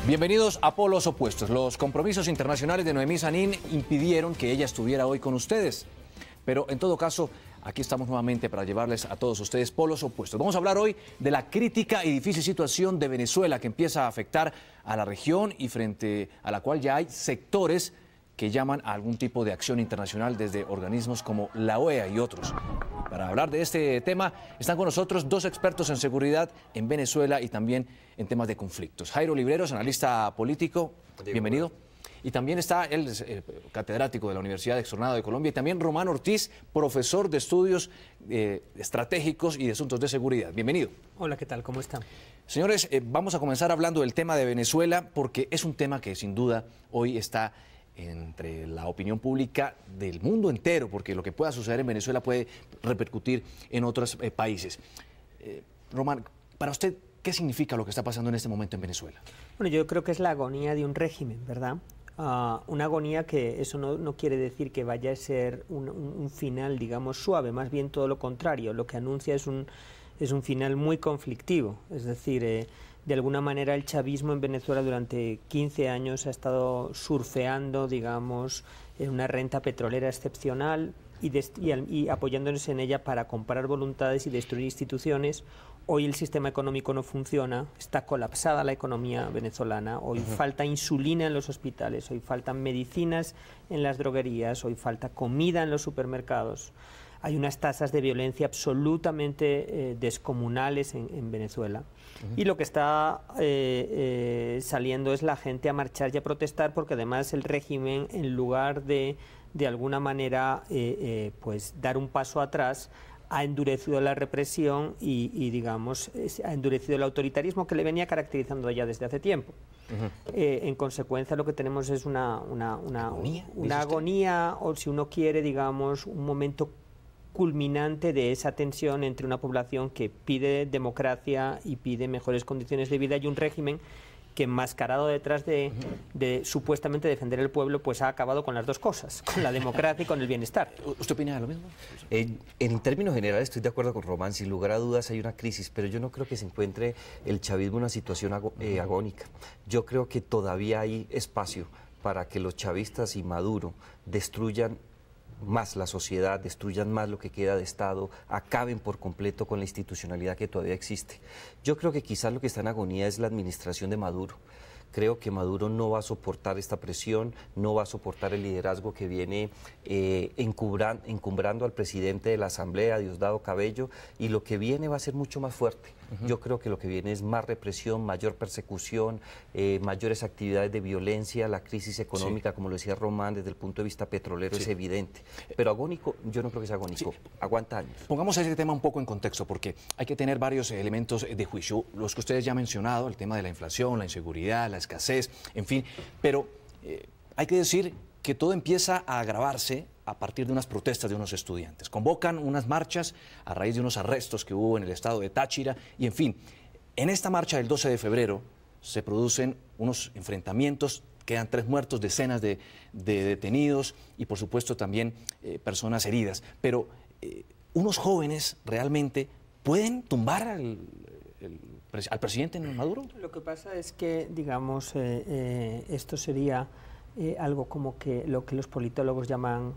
Bienvenidos a Polos Opuestos. Los compromisos internacionales de Noemí Sanín impidieron que ella estuviera hoy con ustedes. Pero en todo caso, aquí estamos nuevamente para llevarles a todos ustedes Polos Opuestos. Vamos a hablar hoy de la crítica y difícil situación de Venezuela que empieza a afectar a la región y frente a la cual ya hay sectores que llaman a algún tipo de acción internacional desde organismos como la OEA y otros. Para hablar de este tema están con nosotros dos expertos en seguridad en Venezuela y también en temas de conflictos. Jairo Libreros, analista político, bienvenido. Y también está el catedrático de la Universidad Externado de Colombia, y también Román Ortiz, profesor de estudios estratégicos y de asuntos de seguridad. Bienvenido. Hola, ¿qué tal? ¿Cómo están? Señores, vamos a comenzar hablando del tema de Venezuela, porque es un tema que sin duda hoy está entre la opinión pública del mundo entero, porque lo que pueda suceder en Venezuela puede repercutir en otros países. Román, para usted, ¿qué significa lo que está pasando en este momento en Venezuela? Bueno, yo creo que es la agonía de un régimen, ¿verdad? Una agonía que eso no quiere decir que vaya a ser un final, digamos, suave, más bien todo lo contrario. Lo que anuncia es un final muy conflictivo, es decir, de alguna manera el chavismo en Venezuela durante 15 años ha estado surfeando, digamos, en una renta petrolera excepcional y apoyándose en ella para comprar voluntades y destruir instituciones. Hoy el sistema económico no funciona, está colapsada la economía venezolana, hoy falta insulina en los hospitales, hoy faltan medicinas en las droguerías, hoy falta comida en los supermercados. Hay unas tasas de violencia absolutamente descomunales en Venezuela. Y lo que está saliendo es la gente a marchar y a protestar, porque además el régimen, en lugar de alguna manera pues dar un paso atrás, ha endurecido la represión y digamos, ha endurecido el autoritarismo que le venía caracterizando ya desde hace tiempo. En consecuencia, lo que tenemos es una agonía, o si uno quiere, digamos, un momento culminante de esa tensión entre una población que pide democracia y pide mejores condiciones de vida y un régimen que, enmascarado detrás de supuestamente defender el pueblo, pues ha acabado con las dos cosas, con la democracia y con el bienestar. ¿Usted opina de lo mismo? En términos generales estoy de acuerdo con Román, sin lugar a dudas hay una crisis, pero yo no creo que se encuentre el chavismo en una situación agónica. Yo creo que todavía hay espacio para que los chavistas y Maduro destruyan más la sociedad, destruyan más lo que queda de Estado, acaben por completo con la institucionalidad que todavía existe. Yo creo que quizás lo que está en agonía es la administración de Maduro. Creo que Maduro no va a soportar esta presión, no va a soportar el liderazgo que viene encumbrando al presidente de la Asamblea, Diosdado Cabello, y lo que viene va a ser mucho más fuerte. Yo creo que lo que viene es más represión, mayor persecución, mayores actividades de violencia, la crisis económica, como lo decía Román, desde el punto de vista petrolero es evidente. Pero agónico, yo no creo que sea agónico, aguanta años. Pongamos ese tema un poco en contexto, porque hay que tener varios elementos de juicio, los que ustedes ya han mencionado, el tema de la inflación, la inseguridad, la escasez, en fin, pero hay que decir que todo empieza a agravarse a partir de unas protestas de unos estudiantes. Convocan unas marchas a raíz de unos arrestos que hubo en el estado de Táchira y, en fin, en esta marcha del 12 de febrero se producen unos enfrentamientos, quedan 3 muertos, decenas de detenidos y, por supuesto, también personas heridas. Pero unos jóvenes realmente pueden tumbar al presidente Maduro. Lo que pasa es que, digamos, esto sería algo como que lo que los politólogos llaman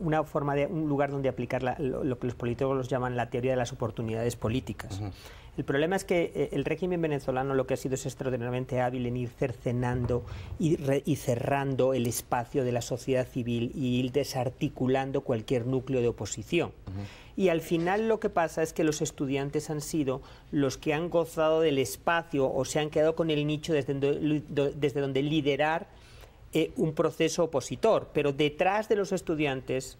una forma de un lugar donde aplicar lo que los politólogos llaman la teoría de las oportunidades políticas. El problema es que el régimen venezolano lo que ha sido es extraordinariamente hábil en ir cercenando y cerrando el espacio de la sociedad civil y ir desarticulando cualquier núcleo de oposición. Y al final lo que pasa es que los estudiantes han sido los que han gozado del espacio o se han quedado con el nicho desde donde liderar un proceso opositor, pero detrás de los estudiantes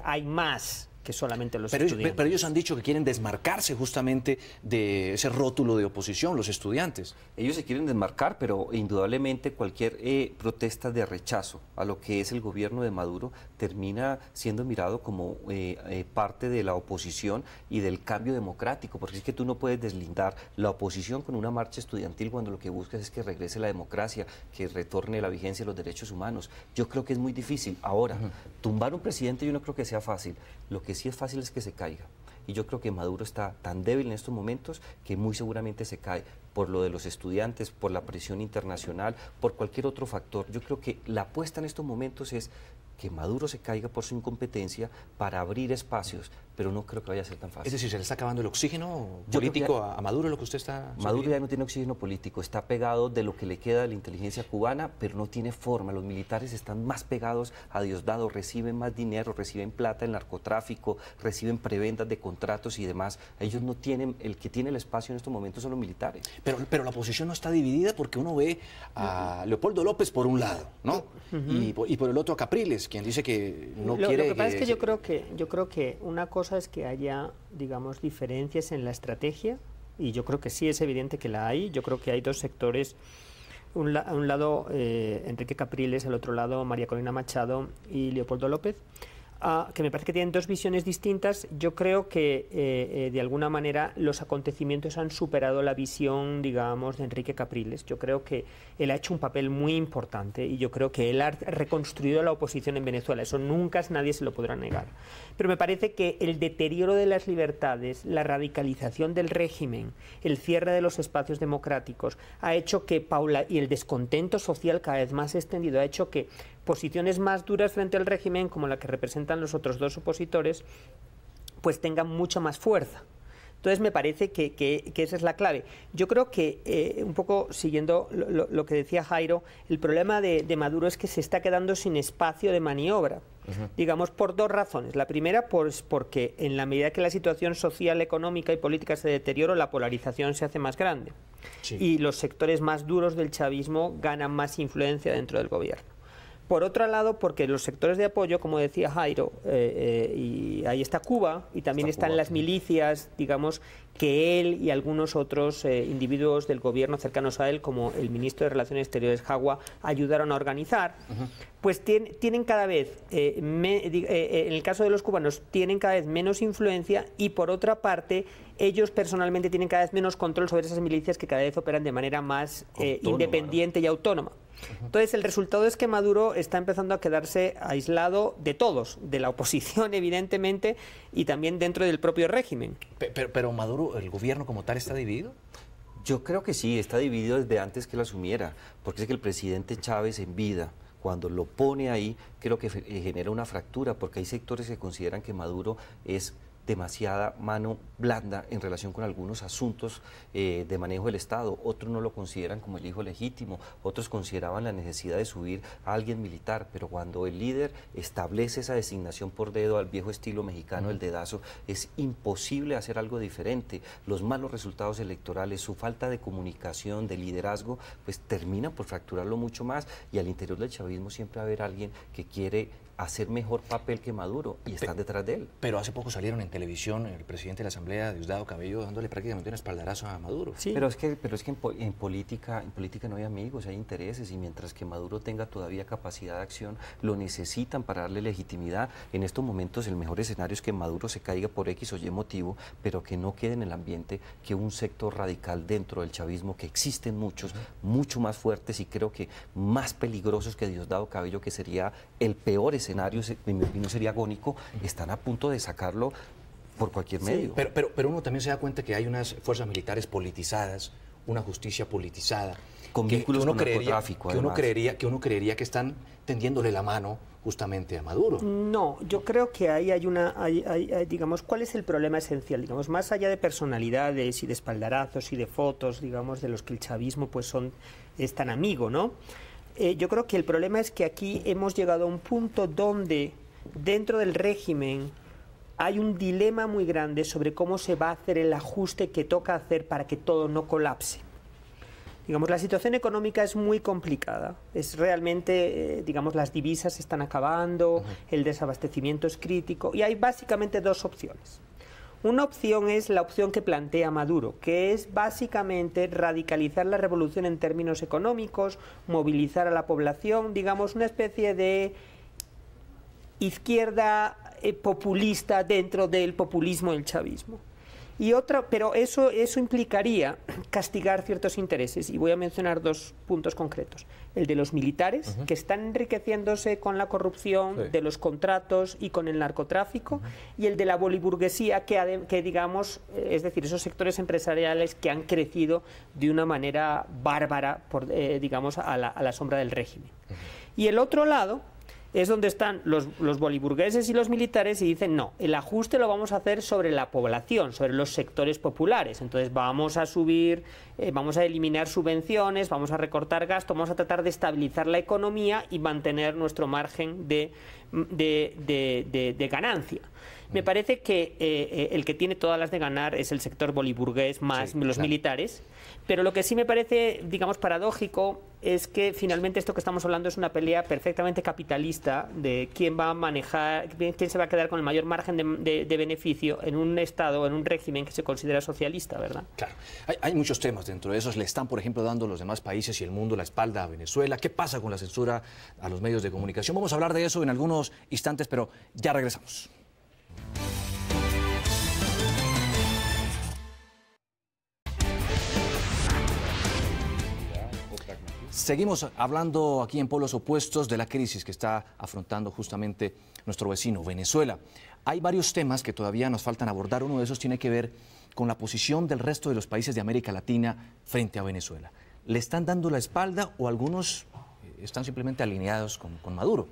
hay más que solamente los estudiantes. Pero ellos han dicho que quieren desmarcarse justamente de ese rótulo de oposición, los estudiantes. Ellos se quieren desmarcar, pero indudablemente cualquier protesta de rechazo a lo que es el gobierno de Maduro termina siendo mirado como parte de la oposición y del cambio democrático, porque es que tú no puedes deslindar la oposición con una marcha estudiantil cuando lo que buscas es que regrese la democracia, que retorne la vigencia de los derechos humanos. Yo creo que es muy difícil. Ahora, tumbar un presidente yo no creo que sea fácil. Lo que sí es fácil es que se caiga. y yo creo que Maduro está tan débil en estos momentos que muy seguramente se cae por lo de los estudiantes, por la presión internacional, por cualquier otro factor. Yo creo que la apuesta en estos momentos es que Maduro se caiga por su incompetencia para abrir espacios, pero no creo que vaya a ser tan fácil. Es decir, ¿se le está acabando el oxígeno Yo político a Maduro, lo que usted está Maduro sugiriendo? ya no tiene oxígeno político, está pegado de lo que le queda de la inteligencia cubana, pero no tiene forma. Los militares están más pegados a Diosdado, reciben más dinero, reciben plata en narcotráfico, reciben prebendas de contratos y demás. Ellos no tienen, el que tiene el espacio en estos momentos son los militares. Pero la oposición no está dividida porque uno ve a Leopoldo López por un lado, ¿no? Y por el otro a Capriles, quien dice que no quiere... Lo que pasa es que yo creo que una cosa es que haya, digamos, diferencias en la estrategia, y yo creo que sí es evidente que la hay. Yo creo que hay dos sectores, a un lado Enrique Capriles, al otro lado María Corina Machado y Leopoldo López, que me parece que tienen dos visiones distintas. Yo creo que de alguna manera los acontecimientos han superado la visión, digamos, de Enrique Capriles. Yo creo que él ha hecho un papel muy importante y yo creo que él ha reconstruido la oposición en Venezuela. Eso nunca nadie se lo podrá negar. Pero me parece que el deterioro de las libertades, la radicalización del régimen, el cierre de los espacios democráticos, ha hecho que y el descontento social cada vez más extendido ha hecho que posiciones más duras frente al régimen, como la que representan los otros dos opositores, pues tengan mucha más fuerza. Entonces me parece que esa es la clave. Yo creo que, un poco siguiendo lo que decía Jairo, el problema de Maduro es que se está quedando sin espacio de maniobra, digamos, por dos razones. La primera, pues porque en la medida que la situación social, económica y política se deteriora, la polarización se hace más grande. Sí. Y los sectores más duros del chavismo ganan más influencia dentro del gobierno. Por otro lado, porque los sectores de apoyo, como decía Jairo, y ahí está Cuba, y también están las milicias, digamos, que él y algunos otros individuos del gobierno cercanos a él, como el ministro de Relaciones Exteriores, Jagua, ayudaron a organizar, pues tienen cada vez, en el caso de los cubanos, tienen cada vez menos influencia, y por otra parte, ellos personalmente tienen cada vez menos control sobre esas milicias que cada vez operan de manera más independiente y autónoma. Entonces el resultado es que Maduro está empezando a quedarse aislado de todos, de la oposición evidentemente y también dentro del propio régimen. Pero Maduro, ¿el gobierno como tal está dividido? Yo creo que sí, está dividido desde antes que lo asumiera, porque es que el presidente Chávez en vida, cuando lo pone ahí, creo que genera una fractura, porque hay sectores que consideran que Maduro es demasiada mano blanda en relación con algunos asuntos de manejo del Estado. Otros no lo consideran como el hijo legítimo, otros consideraban la necesidad de subir a alguien militar, pero cuando el líder establece esa designación por dedo al viejo estilo mexicano, el dedazo, es imposible hacer algo diferente. Los malos resultados electorales, su falta de comunicación, de liderazgo, pues terminan por fracturarlo mucho más, y al interior del chavismo siempre va a haber alguien que quiere hacer mejor papel que Maduro y están detrás de él. Pero hace poco salieron en televisión el presidente de la Asamblea, Diosdado Cabello, dándole prácticamente un espaldarazo a Maduro. Sí. Pero es que en política no hay amigos, hay intereses, y mientras que Maduro tenga todavía capacidad de acción, lo necesitan para darle legitimidad. En estos momentos el mejor escenario es que Maduro se caiga por X o Y motivo, pero que no quede en el ambiente que un sector radical dentro del chavismo, que existen muchos, mucho más fuertes y creo que más peligrosos que Diosdado Cabello, que sería el peor escenario, en mi opinión sería agónico, están a punto de sacarlo por cualquier medio. Pero uno también se da cuenta que hay unas fuerzas militares politizadas, una justicia politizada, con vínculos con narcotráfico, que uno creería que están tendiéndole la mano justamente a Maduro. No, yo creo que ahí hay digamos, ¿cuál es el problema esencial? Digamos, más allá de personalidades y de espaldarazos y de fotos, digamos, de los que el chavismo pues es tan amigo, ¿no? Yo creo que el problema es que aquí hemos llegado a un punto donde dentro del régimen hay un dilema muy grande sobre cómo se va a hacer el ajuste que toca hacer para que todo no colapse. Digamos, la situación económica es muy complicada, es realmente, digamos, las divisas se están acabando, el desabastecimiento es crítico y hay básicamente dos opciones. Una opción es la opción que plantea Maduro, que es básicamente radicalizar la revolución en términos económicos, movilizar a la población, digamos, una especie de izquierda populista dentro del populismo del chavismo. Pero eso implicaría castigar ciertos intereses, y voy a mencionar dos puntos concretos. El de los militares, que están enriqueciéndose con la corrupción de los contratos y con el narcotráfico, y el de la boliburguesía, que digamos, es decir, esos sectores empresariales que han crecido de una manera bárbara, digamos, a la sombra del régimen. Y el otro lado es donde están los boliburgueses y los militares y dicen, no, el ajuste lo vamos a hacer sobre la población, sobre los sectores populares. Entonces vamos a subir, vamos a eliminar subvenciones, vamos a recortar gasto, vamos a tratar de estabilizar la economía y mantener nuestro margen de ganancia. Me parece que el que tiene todas las de ganar es el sector boliburgués más los militares, pero lo que sí me parece, digamos, paradójico es que finalmente esto que estamos hablando es una pelea perfectamente capitalista de quién va a manejar, quién se va a quedar con el mayor margen de beneficio en un Estado, en un régimen que se considera socialista, ¿verdad? Claro. Hay muchos temas dentro de esos. Le están, por ejemplo, dando los demás países y el mundo la espalda a Venezuela. ¿Qué pasa con la censura a los medios de comunicación? Vamos a hablar de eso en algunos instantes, pero ya regresamos. Seguimos hablando aquí en Polos Opuestos de la crisis que está afrontando justamente nuestro vecino, Venezuela. Hay varios temas que todavía nos faltan abordar. Uno de esos tiene que ver con la posición del resto de los países de América Latina frente a Venezuela. ¿Le están dando la espalda o algunos están simplemente alineados con Maduro?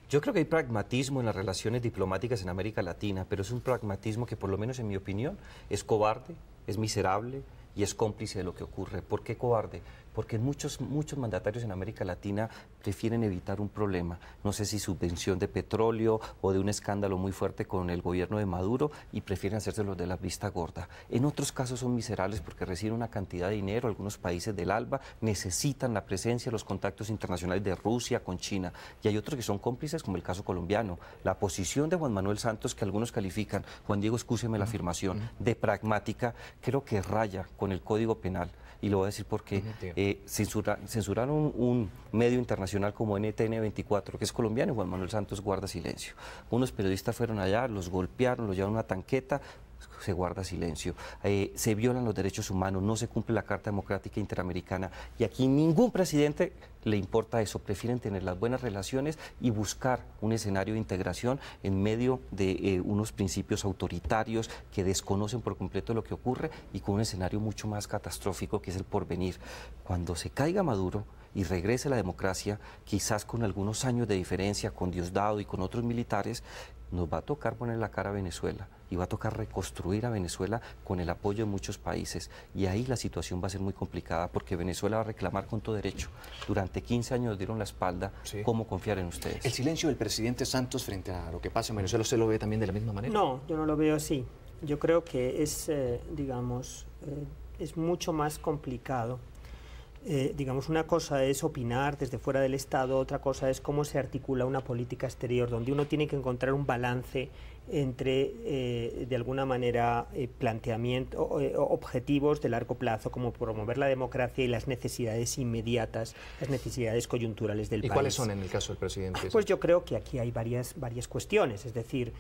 Yo creo que hay pragmatismo en las relaciones diplomáticas en América Latina, pero es un pragmatismo que, por lo menos en mi opinión, es cobarde, es miserable y es cómplice de lo que ocurre. ¿Por qué cobarde? Porque muchos mandatarios en América Latina prefieren evitar un problema, no sé si subvención de petróleo o de un escándalo muy fuerte con el gobierno de Maduro, y prefieren hacérselo de la vista gorda. En otros casos son miserables porque reciben una cantidad de dinero. Algunos países del ALBA necesitan la presencia, los contactos internacionales de Rusia con China, y hay otros que son cómplices, como el caso colombiano. La posición de Juan Manuel Santos, que algunos califican, Juan Diego, excúseme la afirmación, de pragmática, creo que raya con el Código Penal. Y lo voy a decir porque censuraron un medio internacional como NTN24, que es colombiano, y Juan Manuel Santos guarda silencio. Unos periodistas fueron allá, los golpearon, los llevaron a una tanqueta, se guarda silencio. Se violan los derechos humanos, no se cumple la Carta Democrática Interamericana, y aquí ningún presidente le importa eso. Prefieren tener las buenas relaciones y buscar un escenario de integración en medio de unos principios autoritarios que desconocen por completo lo que ocurre, y con un escenario mucho más catastrófico que es el porvenir. Cuando se caiga Maduro y regrese la democracia, quizás con algunos años de diferencia con Diosdado y con otros militares, nos va a tocar poner la cara a Venezuela y va a tocar reconstruir a Venezuela con el apoyo de muchos países, y ahí la situación va a ser muy complicada porque Venezuela va a reclamar con todo derecho. Durante 15 años nos dieron la espalda, ¿cómo confiar en ustedes? ¿El silencio del presidente Santos frente a lo que pasa en Venezuela, usted lo ve también de la misma manera? No, yo no lo veo así. Yo creo que es, digamos, es mucho más complicado. Digamos, una cosa es opinar desde fuera del Estado, otra cosa es cómo se articula una política exterior, donde uno tiene que encontrar un balance entre, de alguna manera, objetivos de largo plazo, como promover la democracia y las necesidades inmediatas, las necesidades coyunturales del país. ¿Y cuáles son en el caso del presidente? Pues yo creo que aquí hay varias cuestiones, es decir,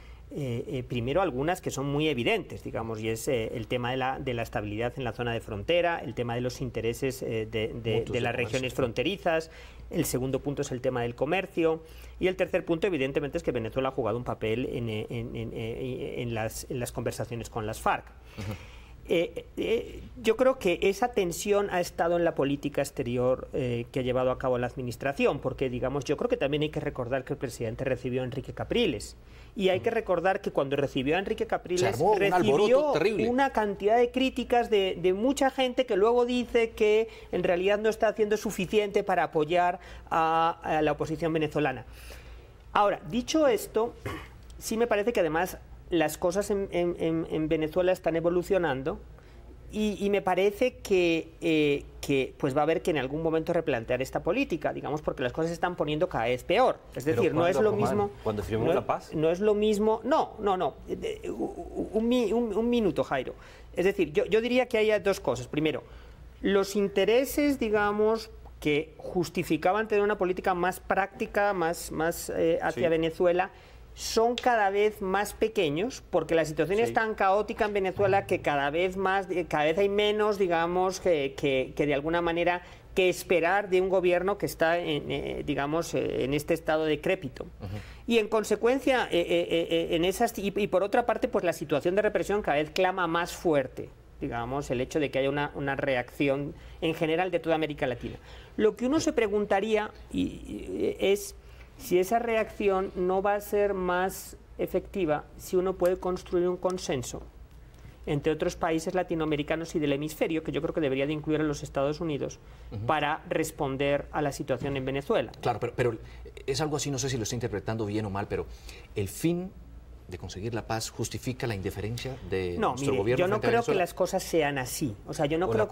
primero algunas que son muy evidentes, digamos, y es el tema de la estabilidad en la zona de frontera, el tema de los intereses de las regiones fronterizas. El segundo punto es el tema del comercio, y el tercer punto, evidentemente, es que Venezuela ha jugado un papel en las conversaciones con las FARC. Yo creo que esa tensión ha estado en la política exterior que ha llevado a cabo la administración, porque, digamos, yo creo que también hay que recordar que el presidente recibió a Enrique Capriles, y hay que recordar que cuando recibió a Enrique Capriles recibió una cantidad de críticas de mucha gente que luego dice que en realidad no está haciendo suficiente para apoyar a la oposición venezolana. Ahora, dicho esto, sí me parece que además las cosas en Venezuela están evolucionando, y me parece que pues va a haber que en algún momento replantear esta política, digamos, porque las cosas se están poniendo cada vez peor. Es decir, no es lo mismo... ¿Cuando firmemos la paz? No es lo mismo... No. Un minuto, Jairo. Es decir, yo diría que hay dos cosas. Primero, los intereses, digamos, que justificaban tener una política más práctica, más hacia Venezuela, son cada vez más pequeños, porque la situación es tan caótica en Venezuela que cada vez hay menos, digamos, que de alguna manera que esperar de un gobierno que está, en este estado decrépito. Y en consecuencia, y por otra parte, pues la situación de represión cada vez clama más fuerte, digamos, el hecho de que haya una reacción en general de toda América Latina. Lo que uno se preguntaría es si esa reacción no va a ser más efectiva si uno puede construir un consenso entre otros países latinoamericanos y del hemisferio, que yo creo que debería de incluir a los Estados Unidos, para responder a la situación en Venezuela. Claro, pero es algo así, no sé si lo estoy interpretando bien o mal, pero el fin de conseguir la paz justifica la indiferencia de nuestro gobierno. Yo no creo que las cosas sean así. O sea, yo no creo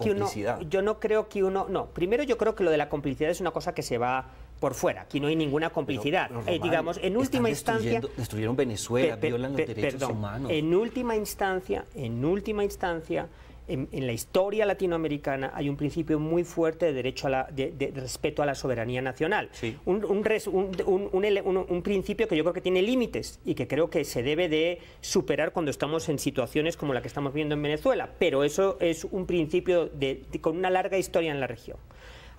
que uno, no, primero yo creo que lo de la complicidad es una cosa que se va por fuera. Aquí no hay ninguna complicidad. Román, digamos, en última instancia destruyeron Venezuela, violan los derechos humanos. En última instancia, en la historia latinoamericana hay un principio muy fuerte de derecho de respeto a la soberanía nacional. Sí. Un principio que yo creo que tiene límites y que creo que se debe de superar cuando estamos en situaciones como la que estamos viendo en Venezuela. Pero eso es un principio con una larga historia en la región.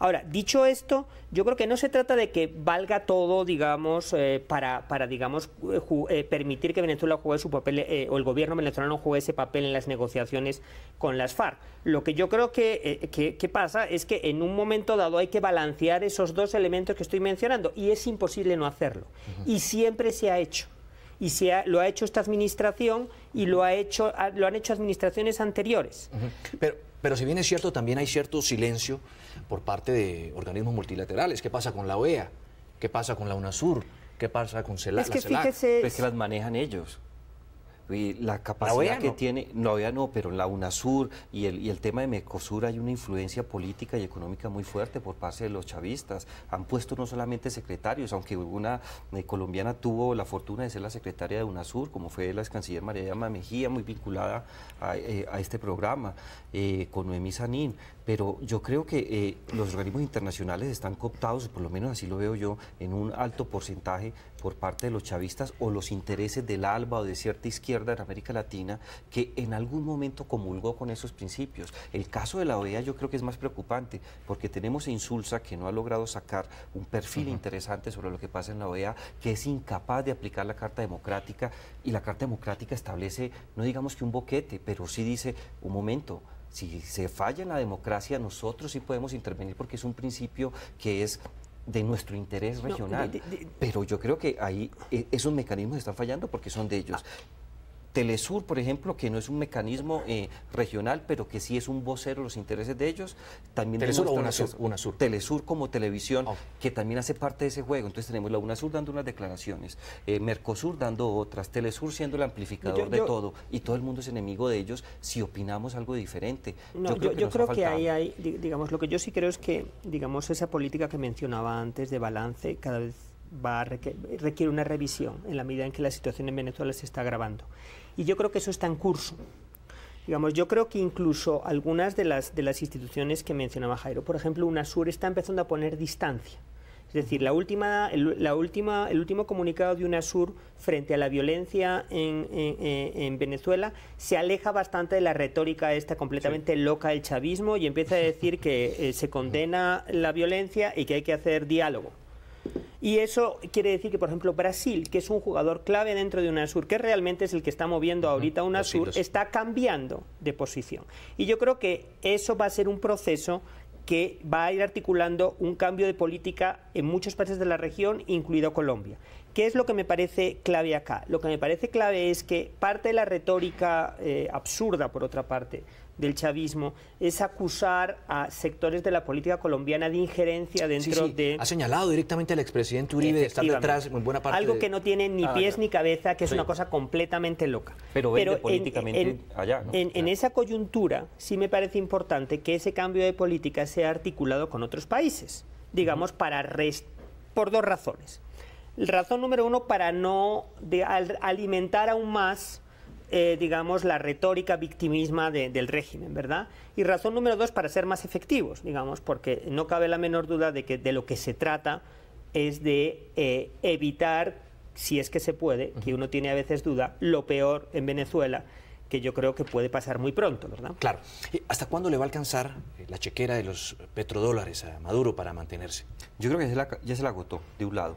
Ahora, dicho esto, yo creo que no se trata de que valga todo, digamos, para permitir que Venezuela juegue su papel, o el gobierno venezolano juegue ese papel en las negociaciones con las FARC. Lo que yo creo que pasa es que en un momento dado hay que balancear esos dos elementos que estoy mencionando, y es imposible no hacerlo. Y siempre se ha hecho. Y lo ha hecho esta administración y lo han hecho administraciones anteriores. Pero si bien es cierto, también hay cierto silencio por parte de organismos multilaterales. ¿Qué pasa con la OEA? ¿Qué pasa con la UNASUR? ¿Qué pasa con CELAC? Es que fíjese... Es que las manejan ellos. Y la capacidad que tiene, la OEA no, pero la UNASUR y el tema de Mercosur hay una influencia política y económica muy fuerte por parte de los chavistas. Han puesto no solamente secretarios, aunque una colombiana tuvo la fortuna de ser la secretaria de UNASUR, como fue la ex canciller María Mejía, muy vinculada a este programa, con Noemí Sanín. Pero yo creo que los organismos internacionales están cooptados, por lo menos así lo veo yo, en un alto porcentaje por parte de los chavistas o los intereses del ALBA o de cierta izquierda en América Latina que en algún momento comulgó con esos principios. El caso de la OEA yo creo que es más preocupante porque tenemos a Insulza que no ha logrado sacar un perfil interesante sobre lo que pasa en la OEA, que es incapaz de aplicar la Carta Democrática, y la Carta Democrática establece, no digamos que un boquete, pero sí dice, un momento, si se falla en la democracia, nosotros sí podemos intervenir porque es un principio que es de nuestro interés regional. Pero yo creo que ahí esos mecanismos están fallando porque son de ellos. Telesur, por ejemplo, que no es un mecanismo regional, pero que sí es un vocero de los intereses de ellos. También ¿Telesur o UNASUR? Telesur como televisión, que también hace parte de ese juego. Entonces tenemos la UNASUR dando unas declaraciones, Mercosur dando otras, Telesur siendo el amplificador de todo, y todo el mundo es enemigo de ellos si opinamos algo diferente. Yo creo que ahí hay, digamos, lo que yo sí creo es que, digamos, esa política que mencionaba antes de balance cada vez requiere una revisión en la medida en que la situación en Venezuela se está agravando. Y yo creo que eso está en curso. Digamos, yo creo que incluso algunas de las instituciones que mencionaba Jairo, por ejemplo, UNASUR está empezando a poner distancia. Es decir, el último comunicado de UNASUR frente a la violencia en Venezuela se aleja bastante de la retórica esta completamente loca del chavismo y empieza a decir que se condena la violencia y que hay que hacer diálogo. Y eso quiere decir que, por ejemplo, Brasil, que es un jugador clave dentro de UNASUR, que realmente es el que está moviendo ahorita UNASUR, está cambiando de posición. Y yo creo que eso va a ser un proceso que va a ir articulando un cambio de política en muchos países de la región, incluido Colombia. ¿Qué es lo que me parece clave acá? Lo que me parece clave es que parte de la retórica absurda, por otra parte, del chavismo es acusar a sectores de la política colombiana de injerencia dentro de... Ha señalado directamente al expresidente Uribe de estar detrás en buena parte algo que no tiene ni pies ni cabeza, que es una cosa completamente loca. Pero políticamente allá, ¿no? En esa coyuntura sí me parece importante que ese cambio de política sea articulado con otros países, digamos, por dos razones. Razón número uno, para no alimentar aún más digamos, la retórica victimismo del régimen, ¿verdad? Y razón número dos, para ser más efectivos, digamos, porque no cabe la menor duda de que de lo que se trata es de evitar si es que se puede, que uno tiene a veces duda, lo peor en Venezuela, que yo creo que puede pasar muy pronto, ¿verdad? Claro. ¿Hasta cuándo le va a alcanzar la chequera de los petrodólares a Maduro para mantenerse? Yo creo que ya se la agotó, de un lado,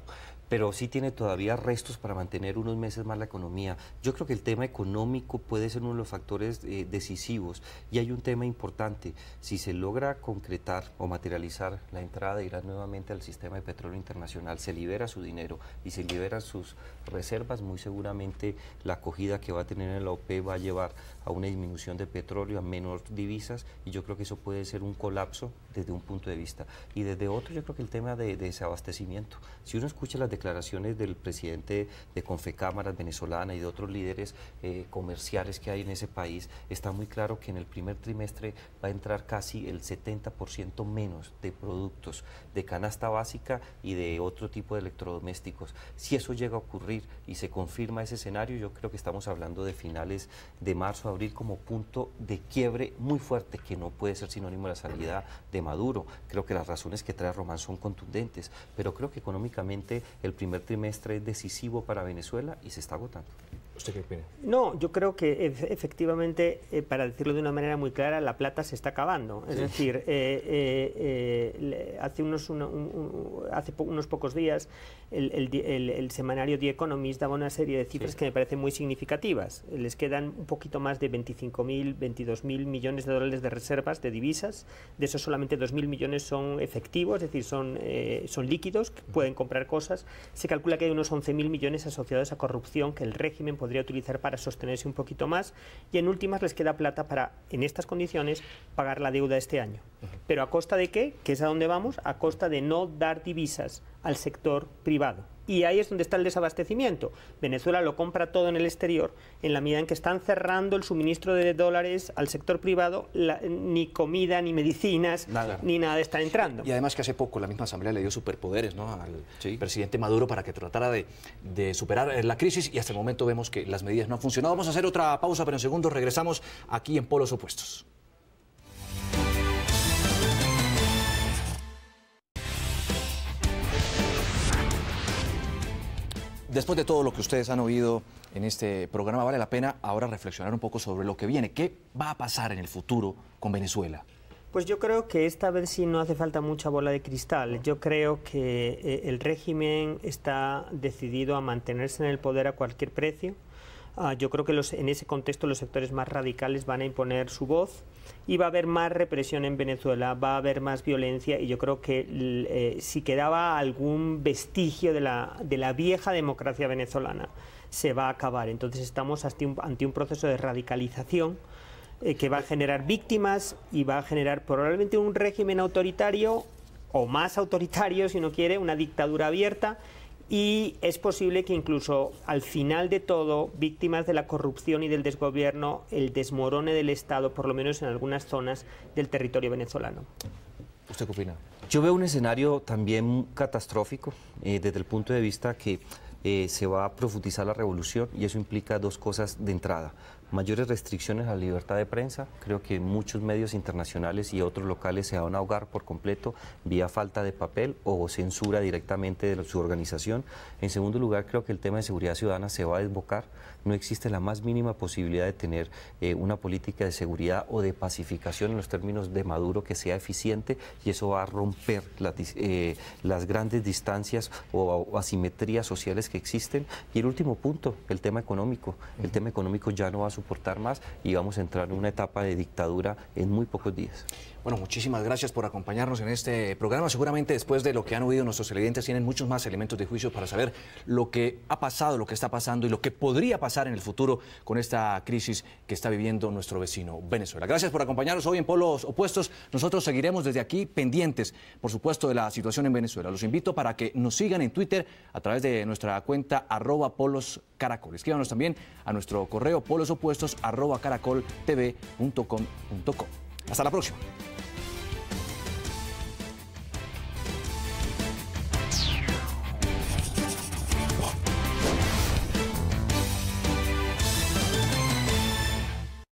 pero sí tiene todavía restos para mantener unos meses más la economía. Yo creo que el tema económico puede ser uno de los factores decisivos, y hay un tema importante: si se logra concretar o materializar la entrada de Irán nuevamente al sistema de petróleo internacional, se libera su dinero y se liberan sus reservas, muy seguramente la acogida que va a tener en la OPEP va a llevar a una disminución de petróleo, a menos divisas, y yo creo que eso puede ser un colapso desde un punto de vista. Y desde otro, yo creo que el tema de desabastecimiento. Si uno escucha las declaraciones del presidente de Confecámaras venezolana y de otros líderes comerciales que hay en ese país, está muy claro que en el primer trimestre va a entrar casi el 70% menos de productos de canasta básica y de otro tipo de electrodomésticos. Si eso llega a ocurrir y se confirma ese escenario, yo creo que estamos hablando de finales de marzo, abril, como punto de quiebre muy fuerte, que no puede ser sinónimo de la salida de Maduro. Creo que las razones que trae Román son contundentes, pero creo que económicamente el primer trimestre es decisivo para Venezuela y se está agotando. ¿Usted qué opina? No, yo creo que efectivamente, para decirlo de una manera muy clara, la plata se está acabando. Es decir, hace unos pocos días el semanario The Economist daba una serie de cifras que me parecen muy significativas. Les quedan un poquito más de 25.000, 22.000 millones de dólares de reservas de divisas. De esos solamente 2.000 millones son efectivos, es decir, son líquidos, que pueden comprar cosas. Se calcula que hay unos 11.000 millones asociados a corrupción que el régimen podría utilizar para sostenerse un poquito más, y en últimas les queda plata para, en estas condiciones, pagar la deuda este año. ¿Pero a costa de qué? Que es a donde vamos, a costa de no dar divisas al sector privado. Y ahí es donde está el desabastecimiento. Venezuela lo compra todo en el exterior, en la medida en que están cerrando el suministro de dólares al sector privado, ni comida, ni medicinas, ni nada está entrando. Y además que hace poco la misma Asamblea le dio superpoderes, ¿no?, al presidente Maduro para que tratara de superar la crisis, y hasta el momento vemos que las medidas no han funcionado. Vamos a hacer otra pausa, pero en segundos regresamos aquí en Polos Opuestos. Después de todo lo que ustedes han oído en este programa, vale la pena ahora reflexionar un poco sobre lo que viene. ¿Qué va a pasar en el futuro con Venezuela? Pues yo creo que esta vez sí no hace falta mucha bola de cristal. Yo creo que el régimen está decidido a mantenerse en el poder a cualquier precio. Yo creo que en ese contexto los sectores más radicales van a imponer su voz, y va a haber más represión en Venezuela, va a haber más violencia, y yo creo que si quedaba algún vestigio de la vieja democracia venezolana, se va a acabar. Entonces estamos ante un proceso de radicalización que va a generar víctimas y va a generar probablemente un régimen autoritario, o más autoritario si uno quiere, una dictadura abierta. Y es posible que incluso al final de todo, víctimas de la corrupción y del desgobierno, el desmorone del Estado, por lo menos en algunas zonas del territorio venezolano. ¿Usted qué opina? Yo veo un escenario también catastrófico desde el punto de vista que se va a profundizar la revolución, y eso implica dos cosas de entrada: mayores restricciones a la libertad de prensa. Creo que muchos medios internacionales y otros locales se van a ahogar por completo vía falta de papel o censura directamente de su organización. En segundo lugar, creo que el tema de seguridad ciudadana se va a desbocar. No existe la más mínima posibilidad de tener una política de seguridad o de pacificación en los términos de Maduro que sea eficiente, y eso va a romper las grandes distancias o asimetrías sociales que existen. Y el último punto, el tema económico. El tema económico ya no va a soportar más, y vamos a entrar en una etapa de dictadura en muy pocos días. Bueno, muchísimas gracias por acompañarnos en este programa. Seguramente después de lo que han oído nuestros televidentes tienen muchos más elementos de juicio para saber lo que ha pasado, lo que está pasando y lo que podría pasar en el futuro con esta crisis que está viviendo nuestro vecino Venezuela. Gracias por acompañarnos hoy en Polos Opuestos. Nosotros seguiremos desde aquí pendientes, por supuesto, de la situación en Venezuela. Los invito para que nos sigan en Twitter a través de nuestra cuenta @poloscaracol. Escríbanos también a nuestro correo polosopuestos@caracoltv.com.co. Hasta la próxima.